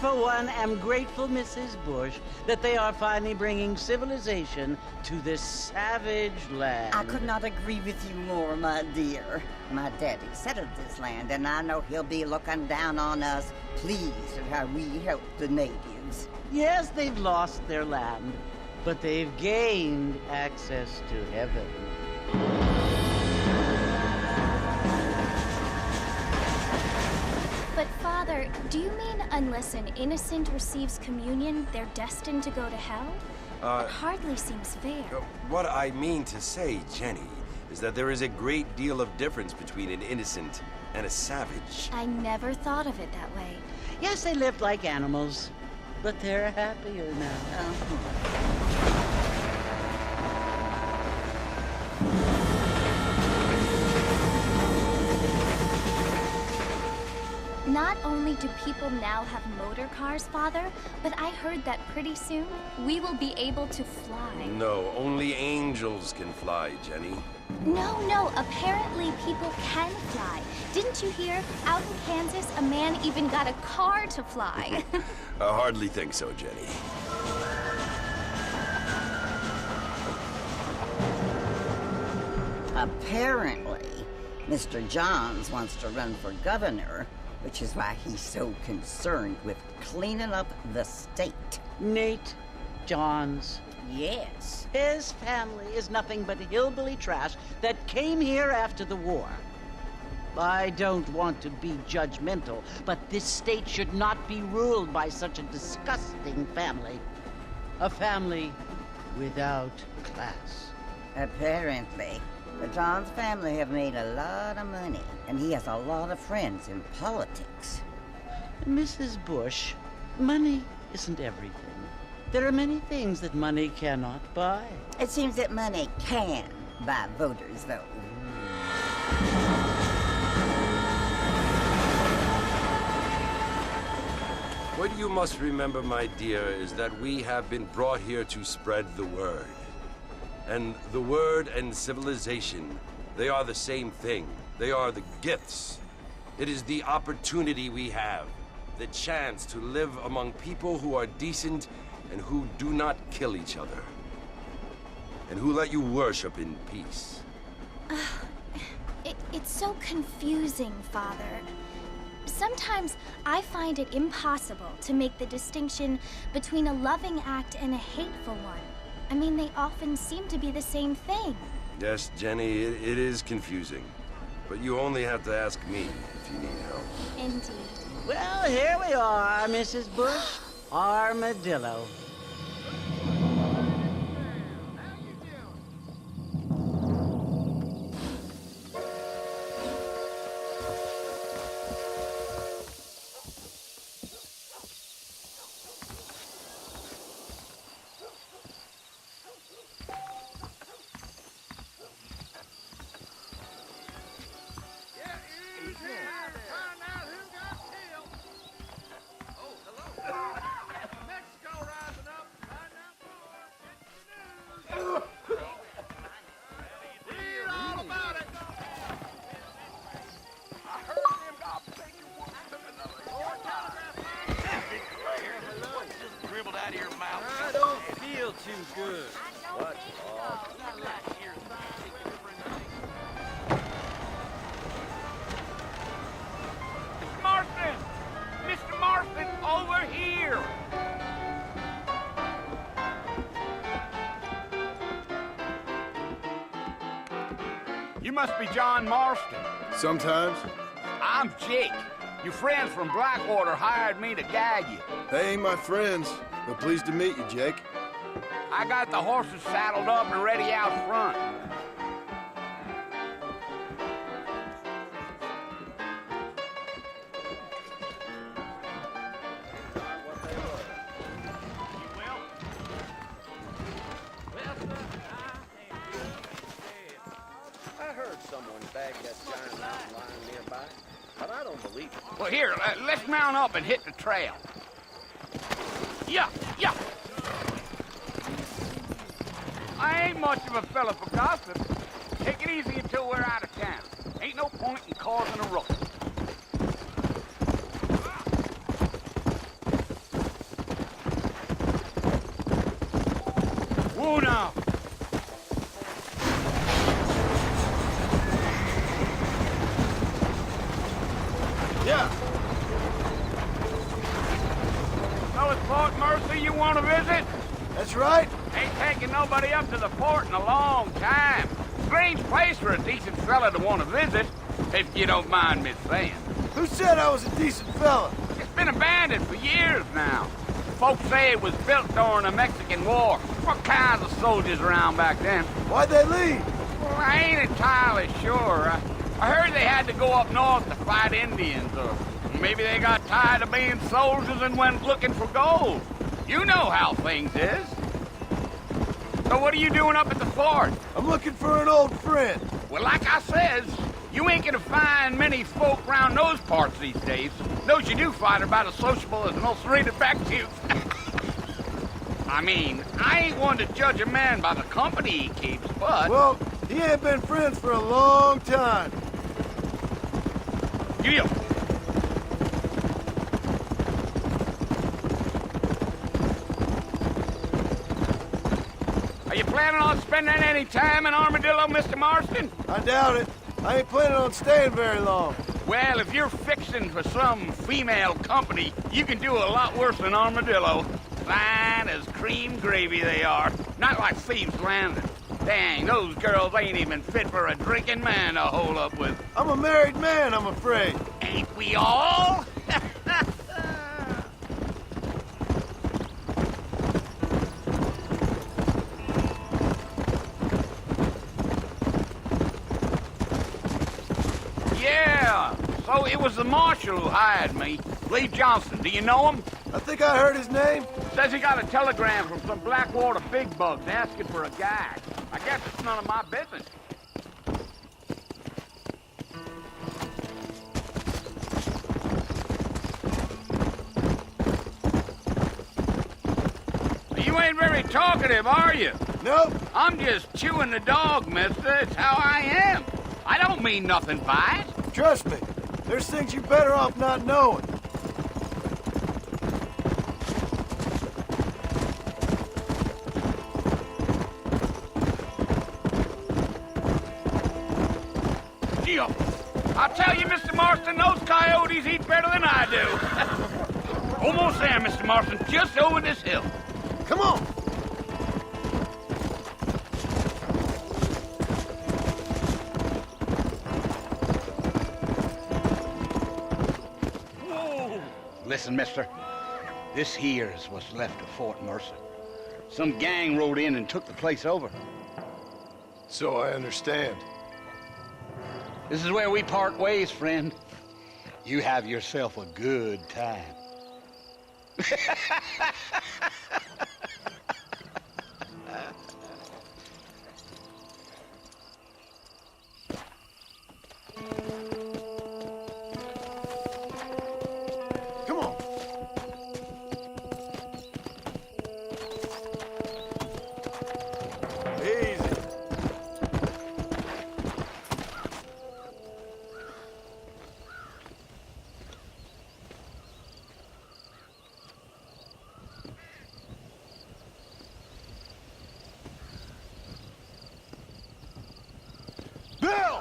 for one, am grateful, Mrs. Bush, that they are finally bringing civilization to this savage land. I could not agree with you more, my dear. My daddy settled this land, and I know he'll be looking down on us, pleased at how we help the natives. Yes, they've lost their land, but they've gained access to heaven. But Father, do you mean unless an innocent receives communion, they're destined to go to hell? That hardly seems fair. What I mean to say, Jenny, is that there is a great deal of difference between an innocent and a savage. I never thought of it that way. Yes, they lived like animals, but they're happier now. Not only do people now have motor cars, Father, but I heard that pretty soon we will be able to fly. No, only angels can fly, Jenny. No, apparently people can fly. Didn't you hear? Out in Kansas, a man even got a car to fly. I hardly think so, Jenny. Apparently, Mr. Johns wants to run for governor, which is why he's so concerned with cleaning up the state. Nate Johns. Yes. His family is nothing but hillbilly trash that came here after the war. I don't want to be judgmental, but this state should not be ruled by such a disgusting family. A family without class. Apparently. The Johns family have made a lot of money, and he has a lot of friends in politics. Mrs. Bush, money isn't everything. There are many things that money cannot buy. It seems that money can buy voters, though. What you must remember, my dear, is that we have been brought here to spread the word. And the word and civilization, they are the same thing. They are the gifts. It is the opportunity we have, the chance to live among people who are decent and who do not kill each other, and who let you worship in peace. It's so confusing, Father. Sometimes I find it impossible to make the distinction between a loving act and a hateful one. I mean, they often seem to be the same thing. Yes, Jenny, it is confusing. But you only have to ask me if you need help. Indeed. Well, here we are, Mrs. Bush. Armadillo. Too good. What? Mr. Marston! Mr. Marston, over here! You must be John Marston. Sometimes. I'm Jake. Your friends from Blackwater hired me to guide you. They ain't my friends, but pleased to meet you, Jake. I got the horses saddled up and ready out front. I heard someone bagged that giant mountain lion nearby, but I don't believe it. Well, here, let's mount up and hit the trail. Yeah. I ain't much of a fella for gossip. Take it easy until we're out of town. Ain't no point in causing a ruckus. Yeah. So it's Fort Mercy you want to visit? That's right. Ain't taking nobody up to the fort in a long time. Strange place for a decent fella to want to visit, if you don't mind me saying. Who said I was a decent fella? It's been abandoned for years now. Folks say it was built during the Mexican War. What kinds of soldiers around back then? Why'd they leave? Well, I ain't entirely sure. I heard they had to go up north to fight Indians, or maybe they got tired of being soldiers and went looking for gold. You know how things is. So what are you doing up at the fort? I'm looking for an old friend. Well, like I says, you ain't gonna find many folk around those parts these days. Those you do find are about as sociable as most rated back youth. I mean, I ain't one to judge a man by the company he keeps, but... Well, he ain't been friends for a long time. Giddy up. Are you planning on spending any time in Armadillo, Mr. Marston? I doubt it. I ain't planning on staying very long. Well, if you're fixing for some female company, you can do a lot worse than Armadillo. Fine as cream gravy they are. Not like Thieves' Landing. Dang, those girls ain't even fit for a drinking man to hole up with. I'm a married man, I'm afraid. Ain't we all? Yeah, so it was the marshal who hired me. Lee Johnson, do you know him? I think I heard his name. Says he got a telegram from some Blackwater big bugs asking for a guy. I guess it's none of my business. You ain't very talkative, are you? Nope. I'm just chewing the dog, mister. It's how I am. I don't mean nothing by it. Trust me. There's things you're better off not knowing. I'll tell you, Mr. Marston, those coyotes eat better than I do. Almost there, Mr. Marston, just over this hill. Come on. Whoa. Listen, mister, this here's what's left of Fort Mercy. Some gang rode in and took the place over. So I understand. This is where we part ways, friend. You have yourself a good time. Come on. Easy. Bill!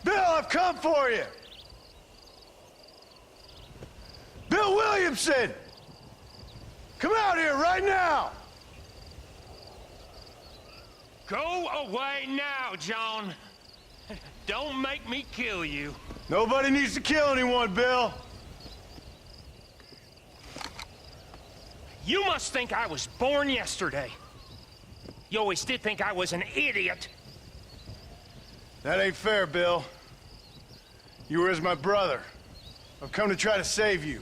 Bill, I've come for you! Bill Williamson! Come out here right now! Go away now, John. Don't make me kill you. Nobody needs to kill anyone, Bill. You must think I was born yesterday. You always did think I was an idiot. That ain't fair, Bill. You were as my brother. I've come to try to save you.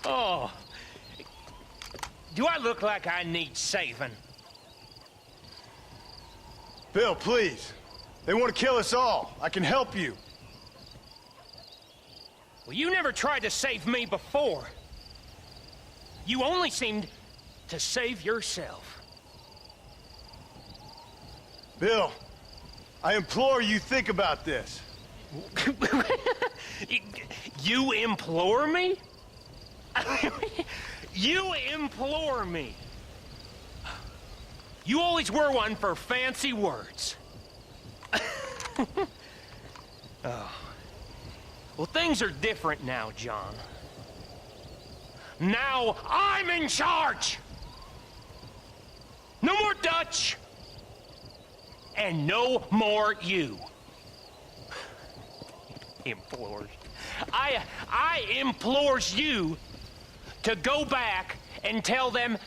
Oh. Do I look like I need saving? Bill, please. They want to kill us all. I can help you. Well, you never tried to save me before. You only seemed to save yourself. Bill, I implore you think about this. You implore me? You implore me. You always were one for fancy words. Oh. Well, things are different now, John. Now I'm in charge! No more Dutch! And no more you. Implores. I implores you to go back and tell them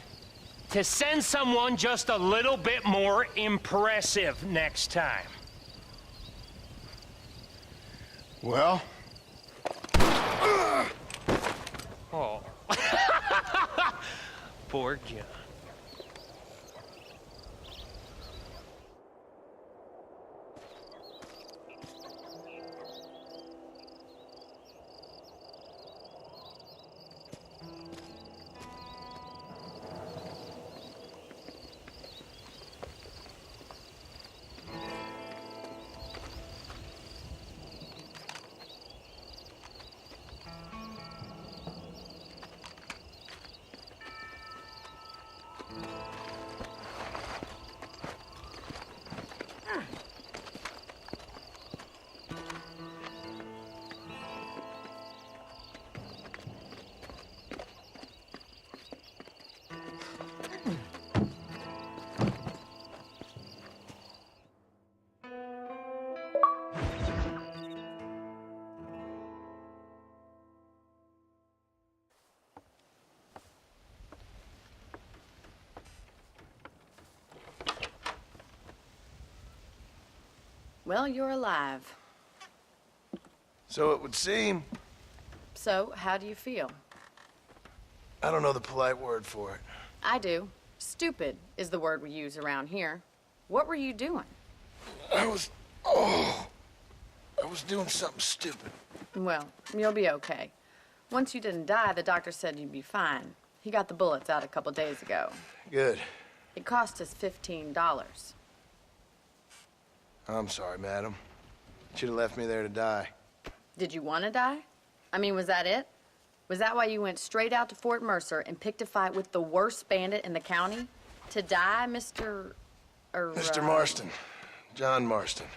to send someone just a little bit more impressive next time. Well? Oh. Poor John. Well, you're alive. So it would seem. So, how do you feel? I don't know the polite word for it. I do. Stupid is the word we use around here. What were you doing? I was doing something stupid. Well, you'll be okay. Once you didn't die, the doctor said you'd be fine. He got the bullets out a couple days ago. Good. It cost us $15. I'm sorry, madam. Should have left me there to die. Did you want to die? I mean, was that it? Was that why you went straight out to Fort Mercer and picked a fight with the worst bandit in the county? To die, Mr. Mr. Marston. John Marston.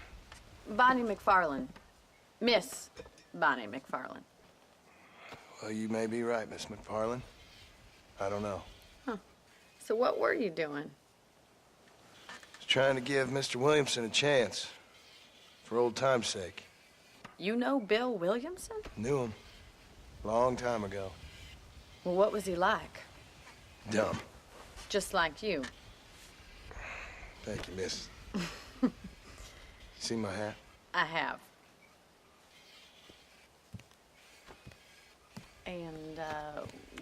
Bonnie McFarlane. Miss Bonnie McFarlane. Well, you may be right, Miss McFarlane. I don't know. Huh. So what were you doing? Was trying to give Mr. Williamson a chance. For old time's sake. You know Bill Williamson? Knew him. Long time ago. Well, what was he like? Dumb. Just like you. Thank you, miss. See my hat? I have. And,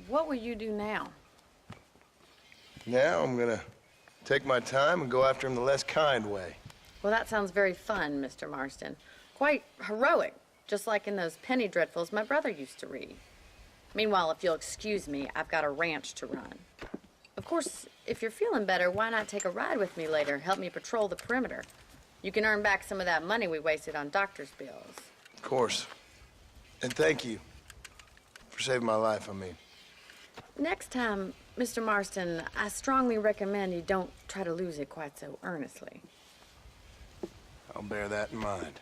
what will you do now? Now I'm gonna take my time and go after him the less kind way. Well, that sounds very fun, Mr. Marston. Quite heroic, just like in those penny dreadfuls my brother used to read. Meanwhile, if you'll excuse me, I've got a ranch to run. Of course, if you're feeling better, why not take a ride with me later? Help me patrol the perimeter. You can earn back some of that money we wasted on doctor's bills. Of course. And thank you for saving my life, I mean. Next time, Mr. Marston, I strongly recommend you don't try to lose it quite so earnestly. I'll bear that in mind.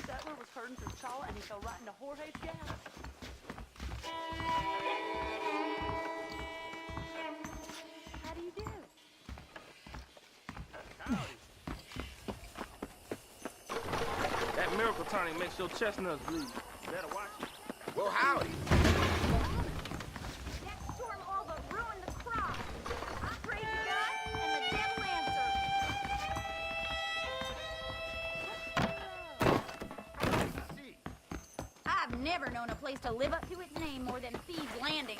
Settler was herding through Challa and he fell right into Jorge's gap. How do you do? That miracle tonic makes your chestnuts bleed. Better watch it. Well, howdy. That storm all but ruined the crop. I prayed to God and the devil answered. I've never known a place to live up to its name more than Thieves' Landing.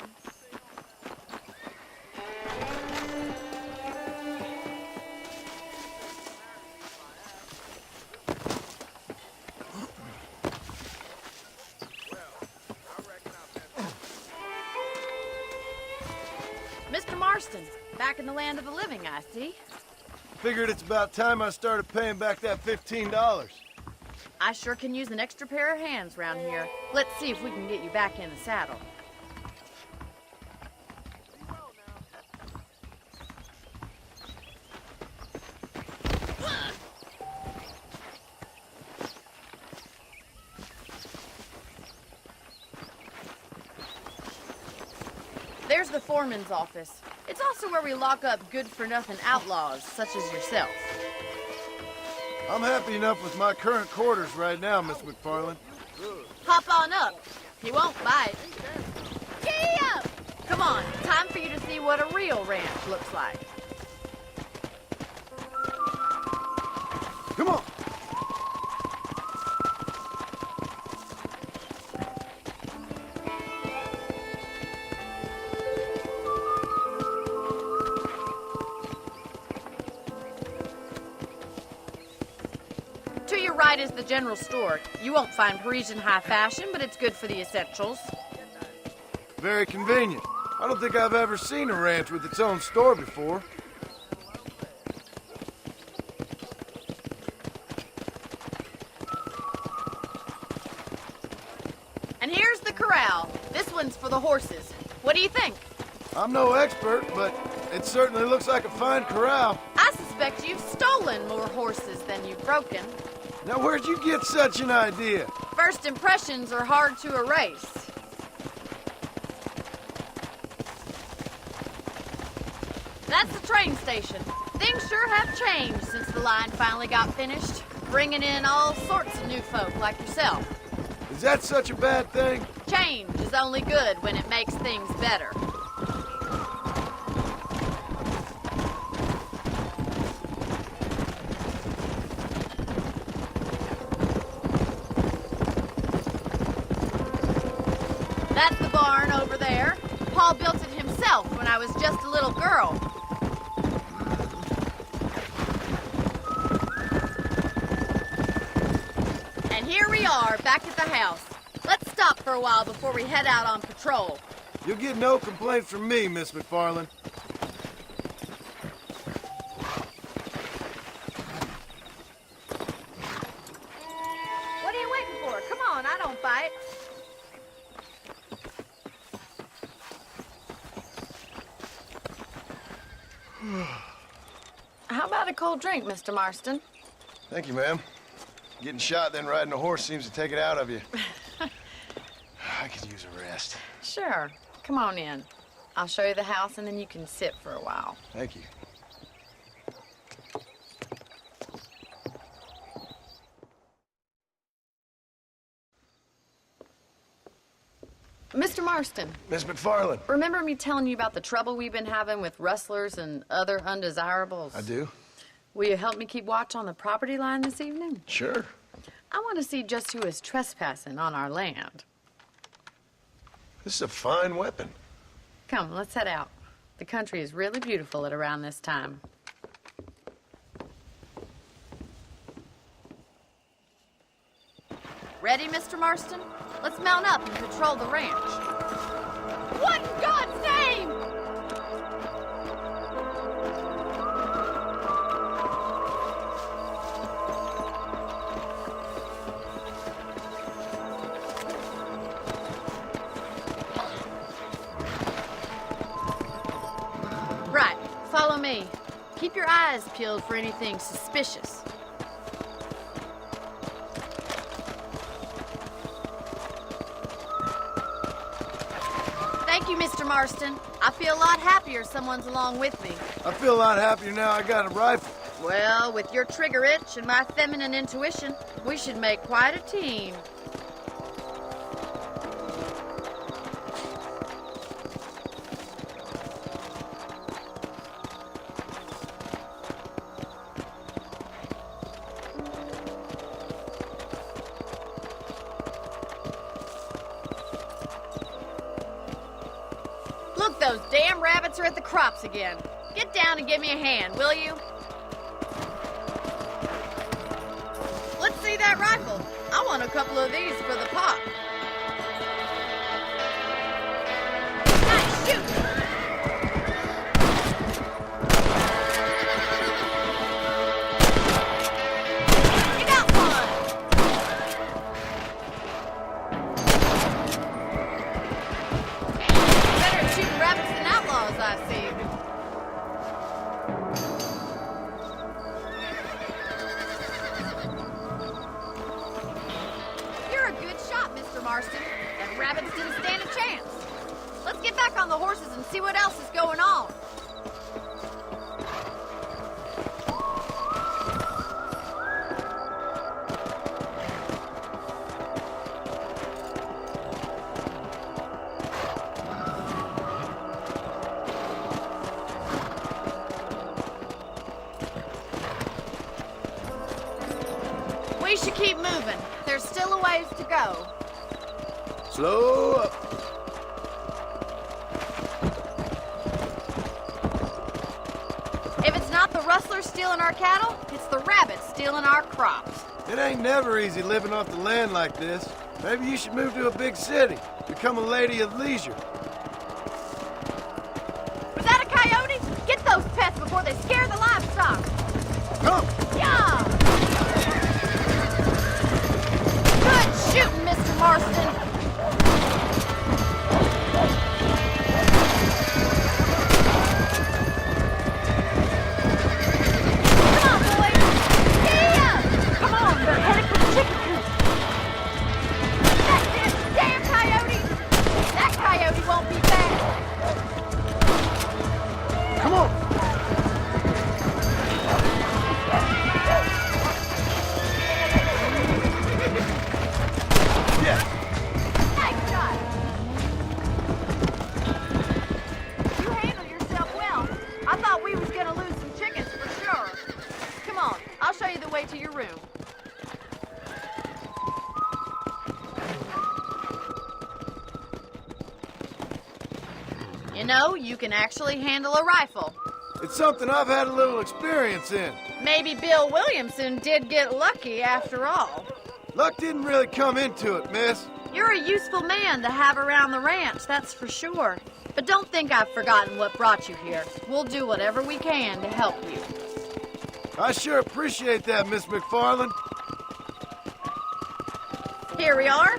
Mr. Marston, back in the land of the living, I see. Figured it's about time I started paying back that $15. I sure can use an extra pair of hands round here. Let's see if we can get you back in the saddle. There's the foreman's office. It's also where we lock up good-for-nothing outlaws, such as yourself. I'm happy enough with my current quarters right now, Miss McFarland. Hop on up. He won't bite. Giddy up! Come on, time for you to see what a real ranch looks like. Come on! To your right is the general store. You won't find Parisian high fashion, but it's good for the essentials. Very convenient. I don't think I've ever seen a ranch with its own store before. And here's the corral. This one's for the horses. What do you think? I'm no expert, but it certainly looks like a fine corral. I suspect you've stolen more horses than you've broken. Now, where'd you get such an idea? First impressions are hard to erase. That's the train station. Things sure have changed since the line finally got finished, bringing in all sorts of new folk like yourself. Is that such a bad thing? Change is only good when it makes things better. That's the barn over there. Paul built it himself when I was just a little girl. And here we are, back at the house. Let's stop for a while before we head out on patrol. You'll get no complaints from me, Miss McFarland. What are you waiting for? Come on, I don't bite. How about a cold drink, Mr. Marston? Thank you, ma'am. Getting shot, then riding a horse seems to take it out of you. I could use a rest. Sure. Come on in. I'll show you the house, and then you can sit for a while. Thank you. Mr. Marston. Miss McFarland. Remember me telling you about the trouble we've been having with rustlers and other undesirables? I do. Will you help me keep watch on the property line this evening? Sure. I want to see just who is trespassing on our land. This is a fine weapon. Come, let's head out. The country is really beautiful at around this time. Ready, Mr. Marston? Let's mount up and patrol the ranch. What in God's name? Right, follow me. Keep your eyes peeled for anything suspicious. Thank you, Mr. Marston. I feel a lot happier someone's along with me. I feel a lot happier now I got a rifle. Well, with your trigger itch and my feminine intuition, we should make quite a team. Look, those damn rabbits are at the crops again. Get down and give me a hand, will you? Let's see that rifle. I want a couple of these for the pot. Nice shoot! You got one! Better at shooting rabbits than outlaws, I see. You're a good shot, Mr. Marston. Them rabbits didn't stand a chance. Let's get back on the horses and see what else is going on. We should keep moving. There's still a ways to go. Slow up. If it's not the rustlers stealing our cattle, it's the rabbits stealing our crops. It ain't never easy living off the land like this. Maybe you should move to a big city. Become a lady of leisure. Was that a coyote? Get those pets before they scare the livestock. Come! Yeah! Good shooting, Mr. Marston. Come on, boys. Yeah! Come on, they're headed for the chicken coop. That's it, damn coyote. That coyote won't be back. Come on! Nice shot. You handled yourself well. I thought we was gonna lose some chickens for sure. Come on, I'll show you the way to your room. You know, you can actually handle a rifle. It's something I've had a little experience in. Maybe Bill Williamson did get lucky after all. Luck didn't really come into it, miss. You're a useful man to have around the ranch, that's for sure. But don't think I've forgotten what brought you here. We'll do whatever we can to help you. I sure appreciate that, Miss McFarland. Here we are.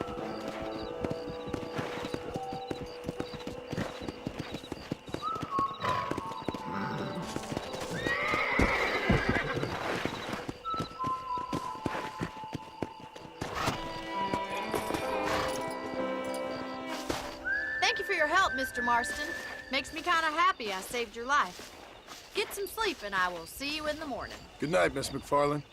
Thank you for your help, Mr. Marston. Makes me kind of happy I saved your life. Get some sleep and I will see you in the morning. Good night, Miss McFarland.